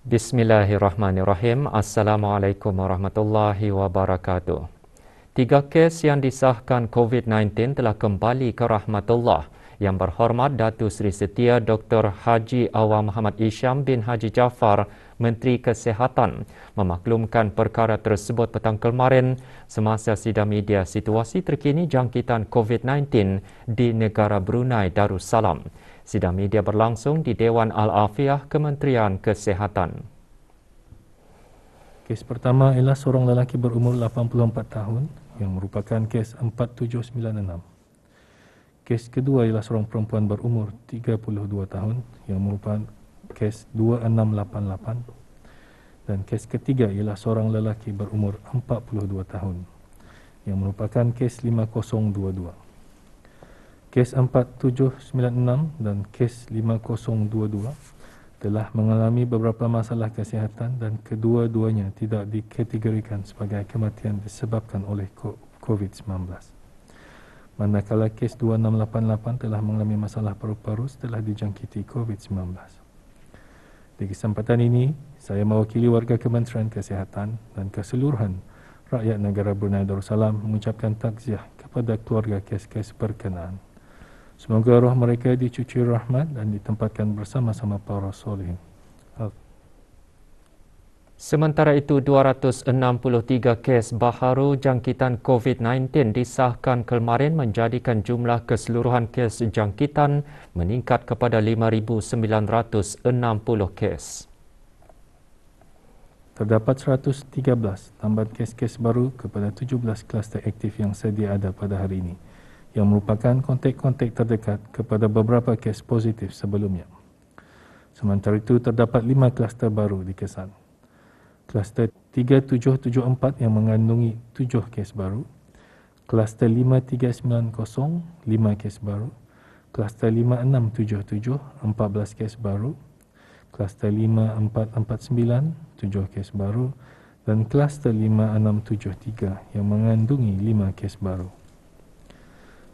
Bismillahirrahmanirrahim. Assalamualaikum warahmatullahi wabarakatuh. 3 kes yang disahkan COVID-19 telah kembali ke rahmatullah. Yang berhormat Datuk Seri Setia Dr. Haji Awang Muhammad Isham bin Haji Jaafar, Menteri Kesihatan, memaklumkan perkara tersebut petang kemarin semasa sidang media situasi terkini jangkitan COVID-19 di negara Brunei Darussalam. Sidang media berlangsung di Dewan Al-Afiah Kementerian Kesihatan. Kes pertama ialah seorang lelaki berumur 84 tahun yang merupakan kes 4796. Kes kedua ialah seorang perempuan berumur 32 tahun yang merupakan kes 2688. Dan kes ketiga ialah seorang lelaki berumur 42 tahun yang merupakan kes 5022. Kes 4796 dan kes 5022 telah mengalami beberapa masalah kesihatan dan kedua-duanya tidak dikategorikan sebagai kematian disebabkan oleh COVID-19. Manakala kes 2688 telah mengalami masalah paru-paru setelah dijangkiti COVID-19. Di kesempatan ini, saya mewakili warga Kementerian Kesihatan dan keseluruhan rakyat negara Brunei Darussalam mengucapkan takziah kepada keluarga kes-kes berkenaan. Semoga roh mereka dicuci rahmat dan ditempatkan bersama-sama para solihin. Sementara itu, 263 kes baharu jangkitan COVID-19 disahkan kemarin menjadikan jumlah keseluruhan kes jangkitan meningkat kepada 5,960 kes. Terdapat 113 tambahan kes-kes baru kepada 17 kluster aktif yang sedia ada pada hari ini, yang merupakan kontak-kontak terdekat kepada beberapa kes positif sebelumnya. Sementara itu, terdapat 5 kluster baru dikesan. Kluster 3774 yang mengandungi 7 kes baru, kluster 5390, 5 kes baru, kluster 5677, 14 kes baru, kluster 5449, 7 kes baru, dan kluster 5673 yang mengandungi 5 kes baru.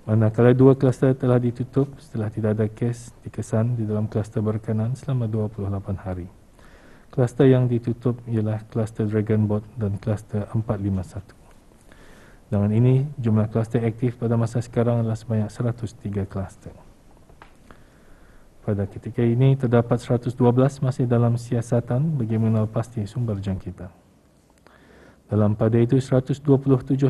Manakala 2 kluster telah ditutup setelah tidak ada kes dikesan di dalam kluster berkenaan selama 28 hari. Kluster yang ditutup ialah kluster Dragon Boat dan kluster 451. Dengan ini, jumlah kluster aktif pada masa sekarang adalah sebanyak 103 kluster. Pada ketika ini, terdapat 112 masih dalam siasatan bagi mengenal pasti sumber jangkitan. Dalam pada itu, 127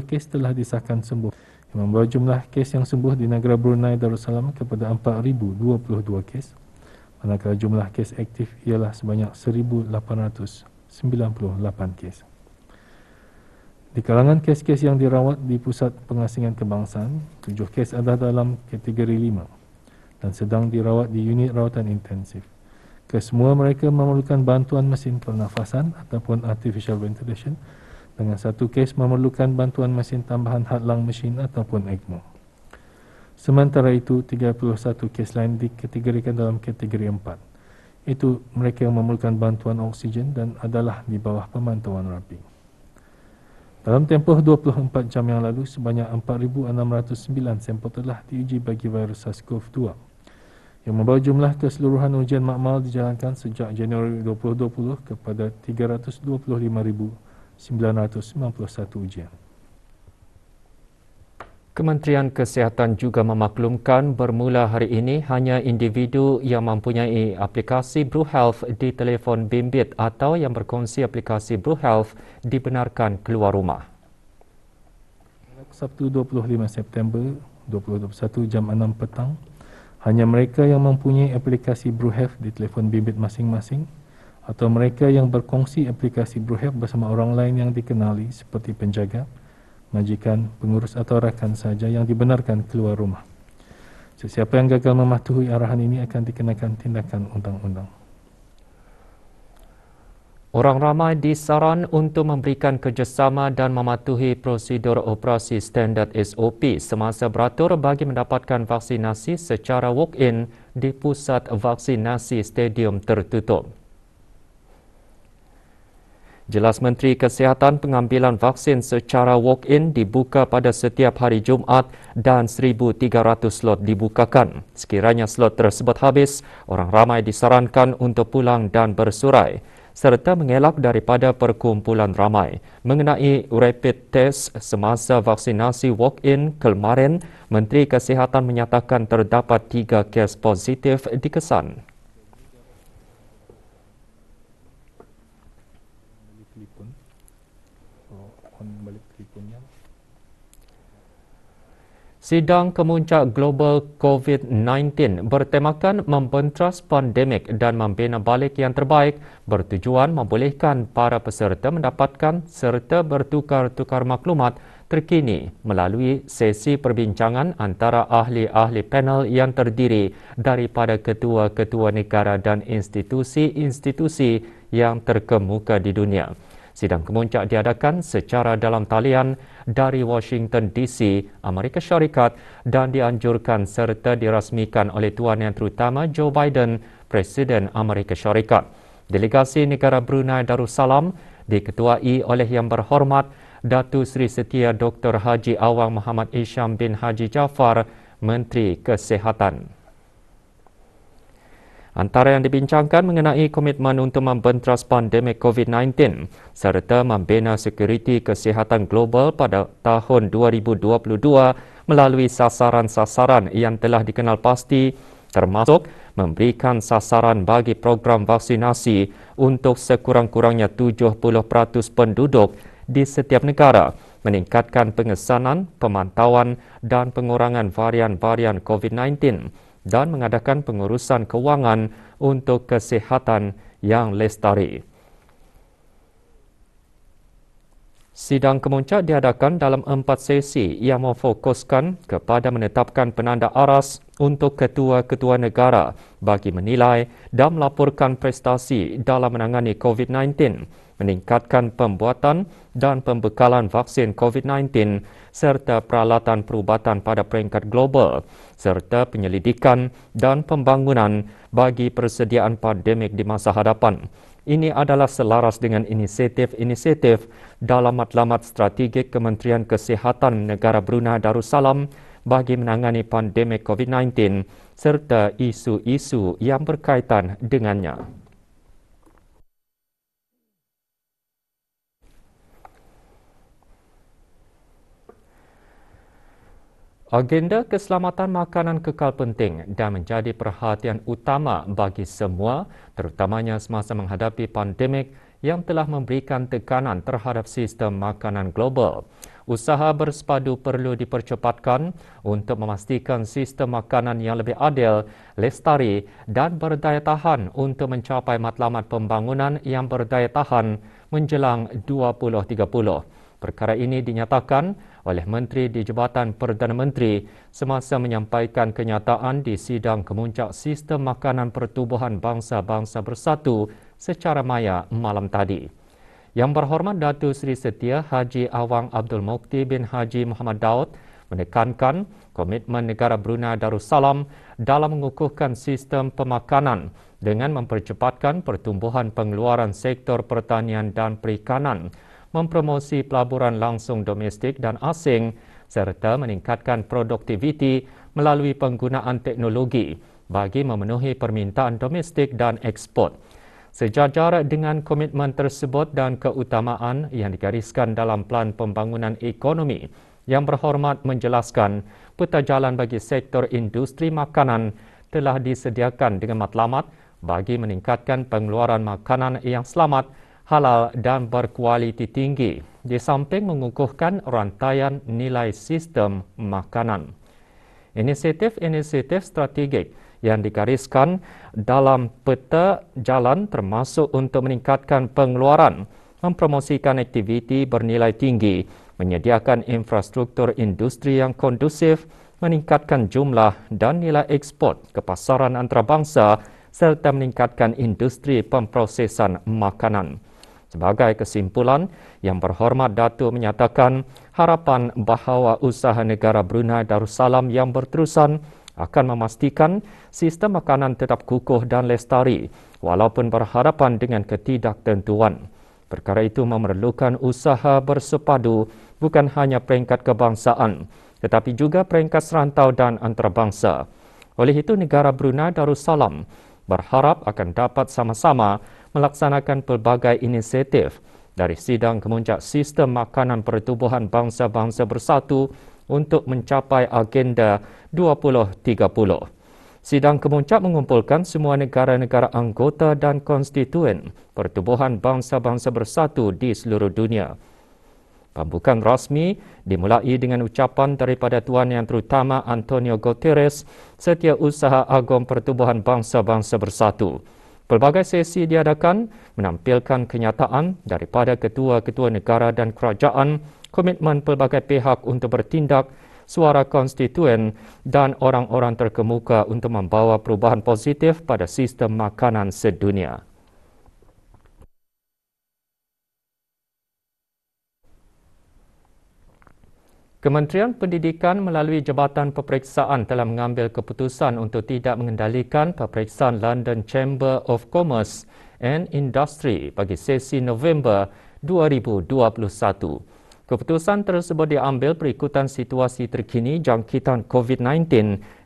kes telah disahkan sembuh, yang membawa jumlah kes yang sembuh di negara Brunei Darussalam kepada 4,022 kes, manakala jumlah kes aktif ialah sebanyak 1,898 kes. Di kalangan kes-kes yang dirawat di Pusat Pengasingan Kebangsaan, 7 kes ada dalam kategori 5 dan sedang dirawat di unit rawatan intensif. Kesemua mereka memerlukan bantuan mesin pernafasan ataupun artificial ventilation, dengan 1 kes memerlukan bantuan mesin tambahan hadlang mesin ataupun ECMO. Sementara itu, 31 kes lain dikategorikan dalam kategori 4. Itu mereka yang memerlukan bantuan oksigen dan adalah di bawah pemantauan rapi. Dalam tempoh 24 jam yang lalu, sebanyak 4,609 sampel telah diuji bagi virus SARS-CoV-2, yang membawa jumlah keseluruhan ujian makmal dijalankan sejak Januari 2020 kepada 325,991 ujian. Kementerian Kesihatan juga memaklumkan bermula hari ini hanya individu yang mempunyai aplikasi BruHealth di telefon bimbit atau yang berkongsi aplikasi BruHealth dibenarkan keluar rumah. Sabtu 25 September 2021 jam 6 petang, hanya mereka yang mempunyai aplikasi BruHealth di telefon bimbit masing-masing atau mereka yang berkongsi aplikasi BruHealth bersama orang lain yang dikenali seperti penjaga, majikan, pengurus atau rakan saja yang dibenarkan keluar rumah. Sesiapa yang gagal mematuhi arahan ini akan dikenakan tindakan undang-undang. Orang ramai disaran untuk memberikan kerjasama dan mematuhi prosedur operasi standard SOP semasa beratur bagi mendapatkan vaksinasi secara walk-in di pusat vaksinasi stadium tertutup. Jelas Menteri Kesihatan, pengambilan vaksin secara walk-in dibuka pada setiap hari Jumaat dan 1,300 slot dibukakan. Sekiranya slot tersebut habis, orang ramai disarankan untuk pulang dan bersurai. serta mengelak daripada perkumpulan ramai. Mengenai rapid test semasa vaksinasi walk-in kemarin, Menteri Kesihatan menyatakan terdapat 3 kes positif di Kesan. Sidang Kemuncak Global COVID-19 bertemakan membentras pandemik dan membina balik yang terbaik bertujuan membolehkan para peserta mendapatkan serta bertukar-tukar maklumat terkini melalui sesi perbincangan antara ahli-ahli panel yang terdiri daripada ketua-ketua negara dan institusi-institusi yang terkemuka di dunia. Sidang Kemuncak diadakan secara dalam talian dari Washington DC, Amerika Syarikat dan dianjurkan serta dirasmikan oleh Tuan Yang Terutama Joe Biden, Presiden Amerika Syarikat. Delegasi negara Brunei Darussalam diketuai oleh Yang Berhormat Datuk Seri Setia Dr. Haji Awang Muhammad Isham bin Haji Jaafar, Menteri Kesihatan. Antara yang dibincangkan mengenai komitmen untuk membentras pandemik COVID-19 serta membina sekuriti kesihatan global pada tahun 2022 melalui sasaran-sasaran yang telah dikenal pasti, termasuk memberikan sasaran bagi program vaksinasi untuk sekurang-kurangnya 70% penduduk di setiap negara, meningkatkan pengesanan, pemantauan dan pengurangan varian-varian COVID-19 dan mengadakan pengurusan kewangan untuk kesihatan yang lestari. Sidang Kemuncak diadakan dalam 4 sesi yang memfokuskan kepada menetapkan penanda aras untuk ketua-ketua negara bagi menilai dan melaporkan prestasi dalam menangani COVID-19, meningkatkan pembuatan dan pembekalan vaksin COVID-19 serta peralatan perubatan pada peringkat global serta penyelidikan dan pembangunan bagi persediaan pandemik di masa hadapan. Ini adalah selaras dengan inisiatif-inisiatif dalam matlamat strategik Kementerian Kesihatan Negara Brunei Darussalam bagi menangani pandemik COVID-19 serta isu-isu yang berkaitan dengannya. Agenda keselamatan makanan kekal penting dan menjadi perhatian utama bagi semua, terutamanya semasa menghadapi pandemik yang telah memberikan tekanan terhadap sistem makanan global. Usaha bersepadu perlu dipercepatkan untuk memastikan sistem makanan yang lebih adil, lestari dan berdaya tahan untuk mencapai matlamat pembangunan yang berdaya tahan menjelang 2030. Perkara ini dinyatakan oleh Menteri di Jabatan Perdana Menteri semasa menyampaikan kenyataan di Sidang Kemuncak Sistem Makanan Pertubuhan Bangsa-Bangsa Bersatu secara maya malam tadi. Yang Berhormat Datuk Seri Setia Haji Awang Abdul Mukti bin Haji Muhammad Daud menekankan komitmen negara Brunei Darussalam dalam mengukuhkan sistem pemakanan dengan mempercepatkan pertumbuhan pengeluaran sektor pertanian dan perikanan, mempromosi pelaburan langsung domestik dan asing serta meningkatkan produktiviti melalui penggunaan teknologi bagi memenuhi permintaan domestik dan ekspor. Sejajar dengan komitmen tersebut dan keutamaan yang digariskan dalam Pelan Pembangunan Ekonomi, Yang Berhormat menjelaskan peta jalan bagi sektor industri makanan telah disediakan dengan matlamat bagi meningkatkan pengeluaran makanan yang selamat, halal dan berkualiti tinggi di samping mengukuhkan rantaian nilai sistem makanan. Inisiatif-inisiatif strategik yang digariskan dalam peta jalan termasuk untuk meningkatkan pengeluaran, mempromosikan aktiviti bernilai tinggi, menyediakan infrastruktur industri yang kondusif, meningkatkan jumlah dan nilai ekspor ke pasaran antarabangsa serta meningkatkan industri pemprosesan makanan. Sebagai kesimpulan, Yang Berhormat Datuk menyatakan harapan bahawa usaha negara Brunei Darussalam yang berterusan akan memastikan sistem makanan tetap kukuh dan lestari walaupun berhadapan dengan ketidaktentuan. Perkara itu memerlukan usaha bersepadu bukan hanya peringkat kebangsaan tetapi juga peringkat serantau dan antarabangsa. Oleh itu, negara Brunei Darussalam berharap akan dapat sama-sama melaksanakan pelbagai inisiatif dari sidang kemuncak Sistem Makanan Pertubuhan Bangsa-Bangsa Bersatu untuk mencapai agenda 2030. Sidang kemuncak mengumpulkan semua negara-negara anggota dan konstituen Pertubuhan Bangsa-Bangsa Bersatu di seluruh dunia. Pembukaan rasmi dimulai dengan ucapan daripada Tuan Yang Terutama Antonio Guterres, Setiausaha Agung Pertubuhan Bangsa-Bangsa Bersatu. Pelbagai sesi diadakan menampilkan kenyataan daripada ketua-ketua negara dan kerajaan, komitmen pelbagai pihak untuk bertindak, suara konstituen dan orang-orang terkemuka untuk membawa perubahan positif pada sistem makanan sedunia. Kementerian Pendidikan melalui Jabatan Peperiksaan telah mengambil keputusan untuk tidak mengendalikan peperiksaan London Chamber of Commerce and Industry bagi sesi November 2021. Keputusan tersebut diambil berikutan situasi terkini jangkitan COVID-19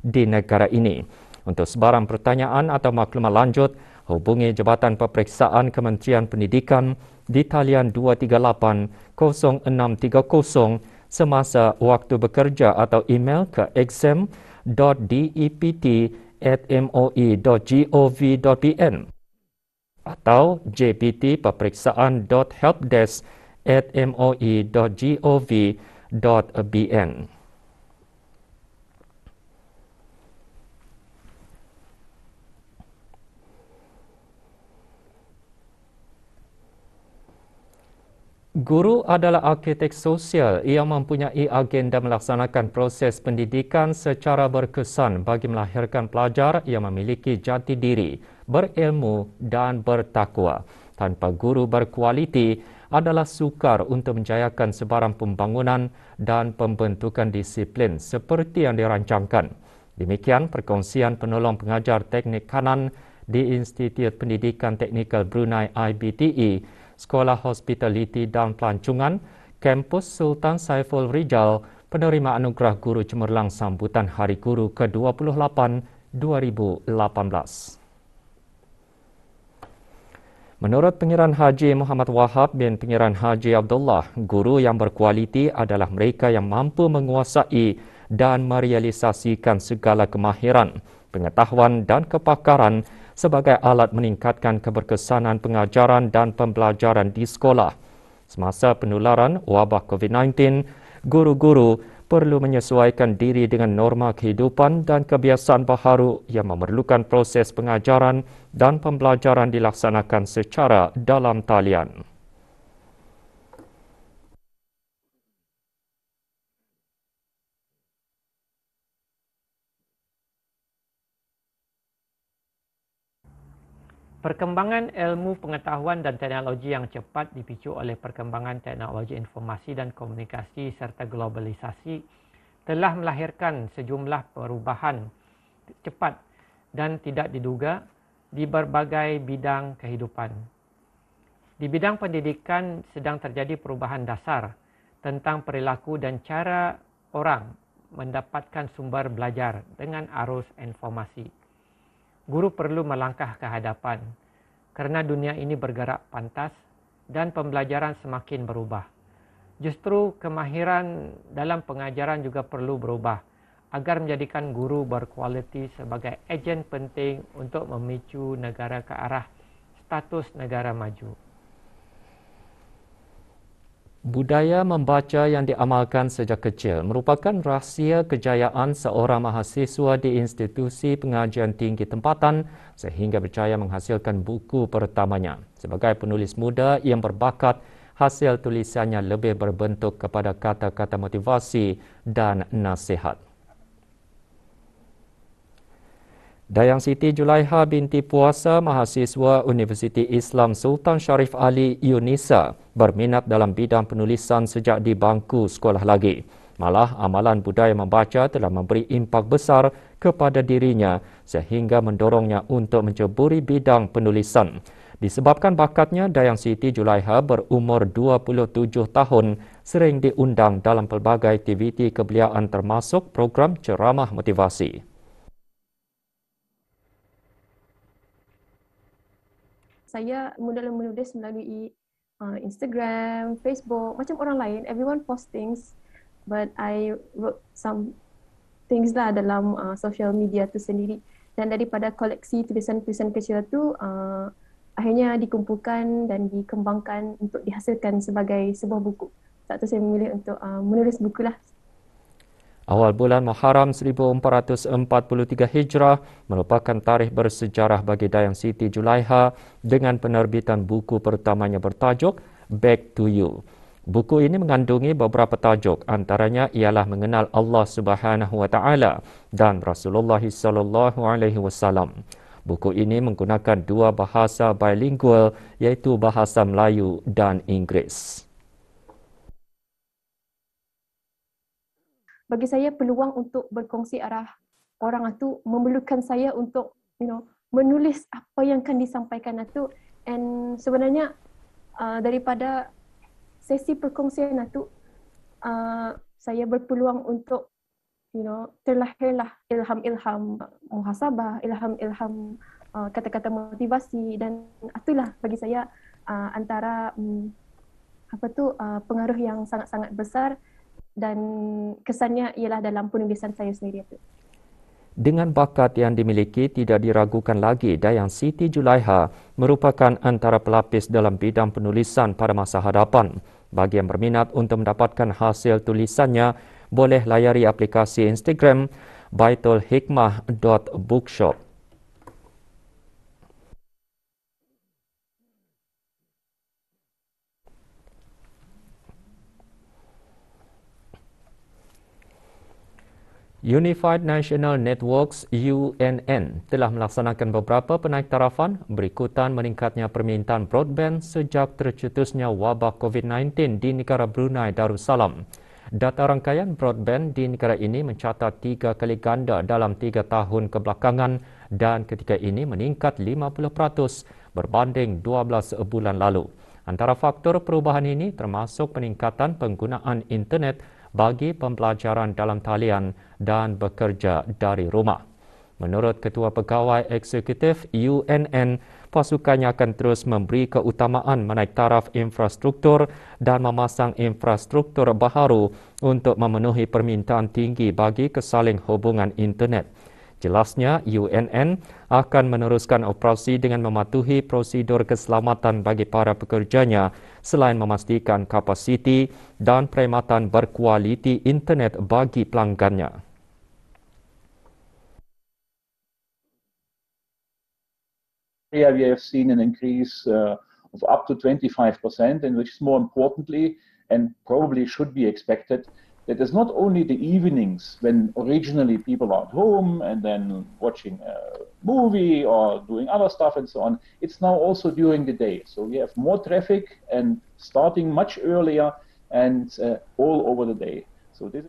di negara ini. Untuk sebarang pertanyaan atau maklumat lanjut, hubungi Jabatan Peperiksaan Kementerian Pendidikan di talian 238 0630 semasa waktu bekerja atau email ke exam.dept@moi.gov.pn atau jpt.peperiksaan.helpdesk@moi.gov.bn. Guru adalah arkitek sosial yang mempunyai agenda melaksanakan proses pendidikan secara berkesan bagi melahirkan pelajar yang memiliki jati diri, berilmu dan bertakwa. Tanpa guru berkualiti adalah sukar untuk menjayakan sebarang pembangunan dan pembentukan disiplin seperti yang dirancangkan. Demikian perkongsian penolong pengajar teknik kanan di Institut Pendidikan Teknikal Brunei IBTE, Sekolah Hospitaliti dan Pelancongan, Kampus Sultan Saiful Rijal, penerima anugerah Guru Cemerlang sambutan Hari Guru ke-28 2018. Menurut Pengiran Haji Muhammad Wahab bin Pengiran Haji Abdullah, guru yang berkualiti adalah mereka yang mampu menguasai dan merealisasikan segala kemahiran, pengetahuan dan kepakaran sebagai alat meningkatkan keberkesanan pengajaran dan pembelajaran di sekolah. Semasa penularan wabak COVID-19, guru-guru perlu menyesuaikan diri dengan norma kehidupan dan kebiasaan baharu yang memerlukan proses pengajaran dan pembelajaran dilaksanakan secara dalam talian. Perkembangan ilmu pengetahuan dan teknologi yang cepat dipicu oleh perkembangan teknologi informasi dan komunikasi serta globalisasi telah melahirkan sejumlah perubahan cepat dan tidak diduga di berbagai bidang kehidupan. Di bidang pendidikan sedang terjadi perubahan dasar tentang perilaku dan cara orang mendapatkan sumber belajar dengan arus informasi. Guru perlu melangkah ke hadapan kerana dunia ini bergerak pantas dan pembelajaran semakin berubah. Justru kemahiran dalam pengajaran juga perlu berubah agar menjadikan guru berkualiti sebagai ejen penting untuk memicu negara ke arah status negara maju. Budaya membaca yang diamalkan sejak kecil merupakan rahsia kejayaan seorang mahasiswa di institusi pengajian tinggi tempatan sehingga berjaya menghasilkan buku pertamanya. Sebagai penulis muda yang berbakat, hasil tulisannya lebih berbentuk kepada kata-kata motivasi dan nasihat. Dayang Siti Julaiha binti Puasa, mahasiswa Universiti Islam Sultan Sharif Ali UNISA, berminat dalam bidang penulisan sejak di bangku sekolah lagi. Malah amalan budaya membaca telah memberi impak besar kepada dirinya sehingga mendorongnya untuk menceburi bidang penulisan. Disebabkan bakatnya, Dayang Siti Julaiha berumur 27 tahun sering diundang dalam pelbagai aktiviti kebeliaan termasuk program ceramah motivasi. Saya mula menulis melalui Instagram, Facebook, macam orang lain. Everyone post things, but I wrote some things lah dalam social media tu sendiri. Dan daripada koleksi tulisan-tulisan kecil tu, akhirnya dikumpulkan dan dikembangkan untuk dihasilkan sebagai sebuah buku. Saat tu saya memilih untuk menulis buku lah. Awal bulan Muharram 1443 Hijrah merupakan tarikh bersejarah bagi Dayang Siti Julaiha dengan penerbitan buku pertamanya bertajuk Back to You. Buku ini mengandungi beberapa tajuk, antaranya ialah mengenal Allah Subhanahu wa taala dan Rasulullah sallallahu alaihi wasallam. Buku ini menggunakan dua bahasa bilingual iaitu bahasa Melayu dan Inggeris. Bagi saya peluang untuk berkongsi arah orang itu memerlukan saya untuk menulis apa yang akan disampaikan itu, and sebenarnya daripada sesi perkongsian itu saya berpeluang untuk terlahirlah ilham-ilham muhasabah, ilham-ilham kata-kata motivasi, dan itulah bagi saya antara pengaruh yang sangat-sangat besar dan kesannya ialah dalam penulisan saya sendiri itu. Dengan bakat yang dimiliki, tidak diragukan lagi Dayang Siti Julaiha merupakan antara pelapis dalam bidang penulisan pada masa hadapan. Bagi yang berminat untuk mendapatkan hasil tulisannya, boleh layari aplikasi Instagram baitulhikmah.bookshop. Unified National Networks UNN telah melaksanakan beberapa penaiktarafan berikutan meningkatnya permintaan broadband sejak tercetusnya wabak COVID-19 di negara Brunei Darussalam. Data rangkaian broadband di negara ini mencatat 3 kali ganda dalam 3 tahun kebelakangan dan ketika ini meningkat 50% berbanding 12 bulan lalu. Antara faktor perubahan ini termasuk peningkatan penggunaan internet bagi pembelajaran dalam talian dan bekerja dari rumah. Menurut Ketua Pegawai Eksekutif UNN, pasukannya akan terus memberi keutamaan menaik taraf infrastruktur dan memasang infrastruktur baharu untuk memenuhi permintaan tinggi bagi kesaling hubungan internet. Jelasnya, UNN akan meneruskan operasi dengan mematuhi prosedur keselamatan bagi para pekerjanya selain memastikan kapasiti dan perkhidmatan berkualiti internet bagi pelanggannya. Here we have seen an increase of up to 25%, and which is more importantly, and probably should be expected, that is not only the evenings when originally people are at home and then watching a movie or doing other stuff and so on, it's now also during the day. So we have more traffic and starting much earlier and all over the day. So this